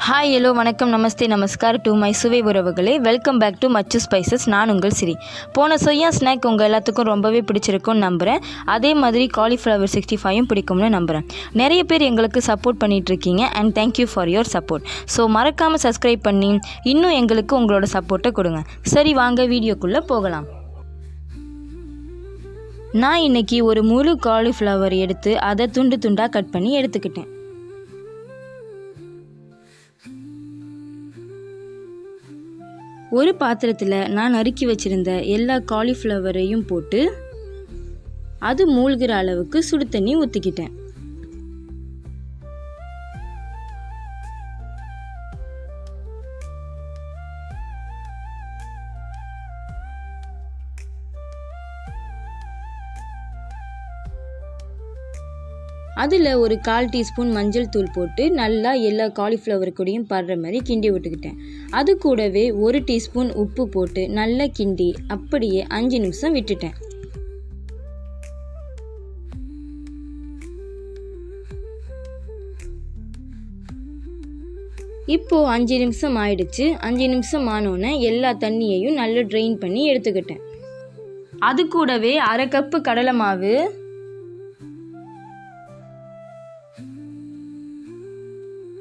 Hi hello வணக்கம் நமஸ்தே நமஸ்கார் to my சுவை உறவுகளே. Welcome back to much spices. நான் உங்கள் சிரி. போன சொய்யா ஸ்நாக் உங்கள் எல்லாத்துக்கும் ரொம்பவே பிடிச்சிருக்கும்னு நம்புகிறேன். அதே மாதிரி காலிஃப்ளவர் 65 பிடிக்கும்னு நம்புகிறேன். நிறைய பேர் எங்களுக்கு சப்போர்ட் பண்ணிகிட்ருக்கீங்க and thank you for your support. So மறக்காமல் சப்ஸ்கிரைப் பண்ணி இன்னும் எங்களுக்கு உங்களோட சப்போர்ட்டை கொடுங்க. சரி, வாங்க வீடியோக்குள்ளே போகலாம். நான் இன்றைக்கி ஒரு முழு காலிஃப்ளவர் எடுத்து அதை துண்டு துண்டாக கட் பண்ணி எடுத்துக்கிட்டேன். ஒரு பாத்திரத்தில் நான் நறுக்கி வச்சுருந்த எல்லா காலிஃப்ளவரையும் போட்டு அது மூழ்கிற அளவுக்கு சுடு தண்ணி ஊற்றிக்கிட்டேன். அதில் ஒரு 1/4 டீஸ்பூன் மஞ்சள் தூள் போட்டு நல்லா எல்லா காலிஃப்ளவர் கூடயும் படுற மாதிரி கிண்டி விட்டுக்கிட்டேன். அது கூடவே 1 டீஸ்பூன் உப்பு போட்டு நல்லா கிண்டி அப்படியே 5 நிமிஷம் விட்டுட்டேன். இப்போது 5 நிமிஷம் ஆயிடுச்சு. 5 நிமிஷம் ஆனோன்னே எல்லா தண்ணியையும் நல்லா ட்ரெயின் பண்ணி எடுத்துக்கிட்டேன். அது கூடவே 1/2 கப்பு கடலை மாவு,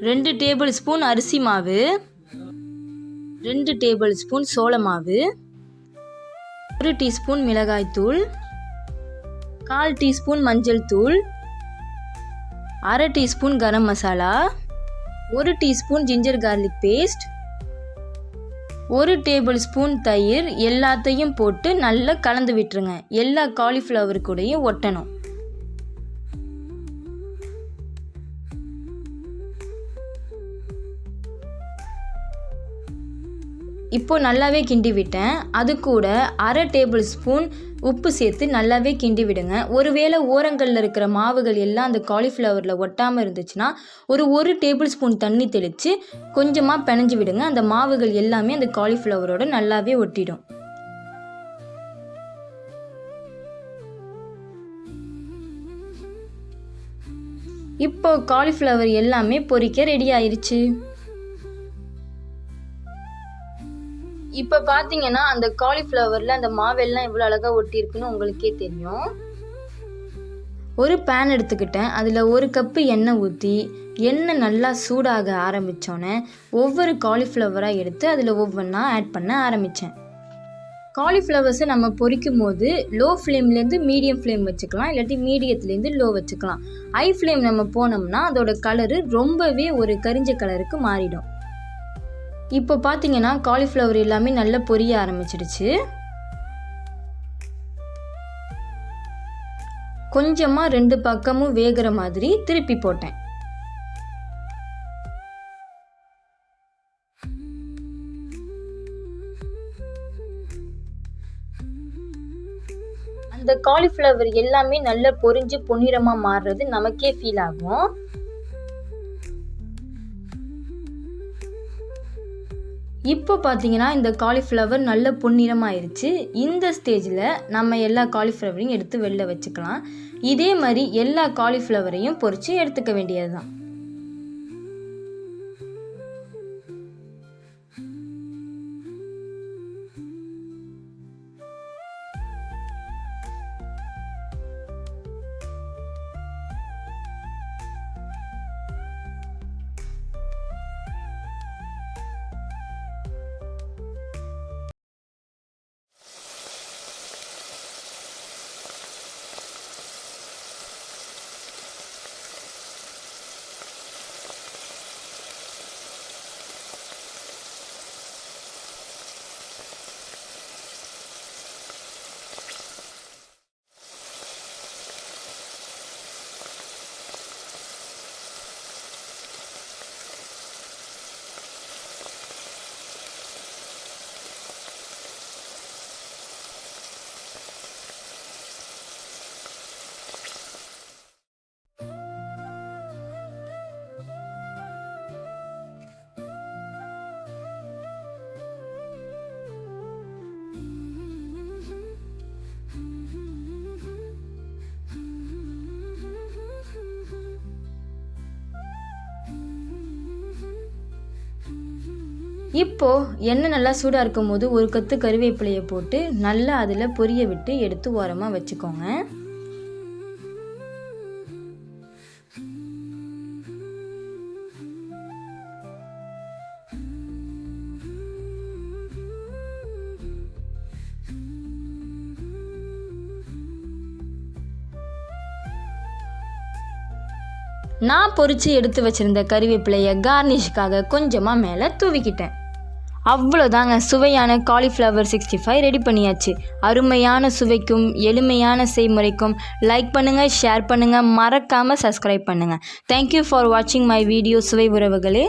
2 டேபிள் ஸ்பூன் அரிசி மாவு, 2 டேபிள் ஸ்பூன் சோள மாவு, 1 டீஸ்பூன் மிளகாய்த்தூள், 1/4 டீஸ்பூன் மஞ்சள் தூள், 1/2 teaspoon garam masala, 1 teaspoon ginger garlic paste, 1 tablespoon தயிர் எல்லாத்தையும் போட்டு நல்லா கலந்து விட்டுருங்க. எல்லா காலிஃப்ளவர் கூடயும் ஒட்டணும். இப்போது நல்லாவே கிண்டி விட்டேன். அது கூட 1/2 டேபிள் ஸ்பூன் உப்பு சேர்த்து நல்லாவே கிண்டி விடுங்க. ஒருவேளை ஓரங்களில் இருக்கிற மாவுகள் எல்லாம் அந்த காலிஃப்ளவரில் ஒட்டாமல் இருந்துச்சுன்னா ஒரு டேபிள் ஸ்பூன் தண்ணி தெளித்து கொஞ்சமாக பிணைஞ்சு விடுங்க. அந்த மாவுகள் எல்லாமே அந்த காலிஃப்ளவரோட நல்லாவே ஒட்டிடும். இப்போ காலிஃப்ளவர் எல்லாமே பொரிக்க ரெடி ஆயிடுச்சு. இப்போ பார்த்தீங்கன்னா அந்த காலிஃப்ளவரில் அந்த மாவெல்லாம் எவ்வளோ அழகாக ஒட்டியிருக்குன்னு உங்களுக்கே தெரியும். ஒரு பேன் எடுத்துக்கிட்டேன். அதில் 1 கப்பு எண்ணெய் ஊற்றி எண்ணெய் நல்லா சூடாக ஆரம்பித்தோன்னே ஒவ்வொரு காலிஃப்ளவராக எடுத்து அதில் ஒவ்வொன்றா ஆட் பண்ண ஆரம்பித்தேன். காலிஃப்ளவர்ஸை நம்ம பொரிக்கும் போது லோ ஃப்ளேம்லேருந்து மீடியம் ஃப்ளேம் வச்சுக்கலாம், இல்லாட்டி மீடியத்துலேருந்து லோ வச்சுக்கலாம். ஹை ஃப்ளேம் நம்ம போனோம்னா அதோட கலரு ரொம்பவே ஒரு கரிஞ்ச கலருக்கு மாறிடும். இப்போ பார்த்தீங்கன்னா காலிஃப்ளவர் எல்லாமே நல்லா பொரிய ஆரம்பிச்சிடுச்சு. கொஞ்சமாக 2 பக்கமும் வேகிற மாதிரி திருப்பி போட்டேன். அந்த காலிஃப்ளவர் எல்லாமே நல்லா பொரிஞ்சு பொன்னிறமாக மாறுறது நமக்கே ஃபீல் ஆகும். இப்போ பார்த்தீங்கன்னா இந்த காலிஃப்ளவர் நல்ல பொன்னிறமாயிருச்சு. இந்த ஸ்டேஜில் நம்ம எல்லா காலிஃப்ளவரையும் எடுத்து வெளில வச்சுக்கலாம். இதே மாதிரி எல்லா காலிஃப்ளவரையும் பொரித்து எடுத்துக்க வேண்டியது தான். இப்போது எண்ணெய் நல்லா சூடாக இருக்கும் போது ஒரு கொத்து கருவேப்பிலையை போட்டு நல்லா அதில் பொரிய விட்டு எடுத்து ஓரமாக வச்சுக்கோங்க. நான் பொரித்து எடுத்து வச்சுருந்த கறிவேப்பிலையை கார்னிஷ்காக கொஞ்சமாக மேலே தூவிக்கிட்டேன். அவ்வளோதாங்க, சுவையான காலிஃப்ளவர் 65 ரெடி பண்ணியாச்சு. அருமையான சுவைக்கும் எளிமையான செய்முறைக்கும் லைக் பண்ணுங்கள், ஷேர் பண்ணுங்கள், மறக்காமல் சப்ஸ்கிரைப் பண்ணுங்கள். தேங்க்யூ ஃபார் வாட்சிங் மை வீடியோ சுவை உறவுகளே.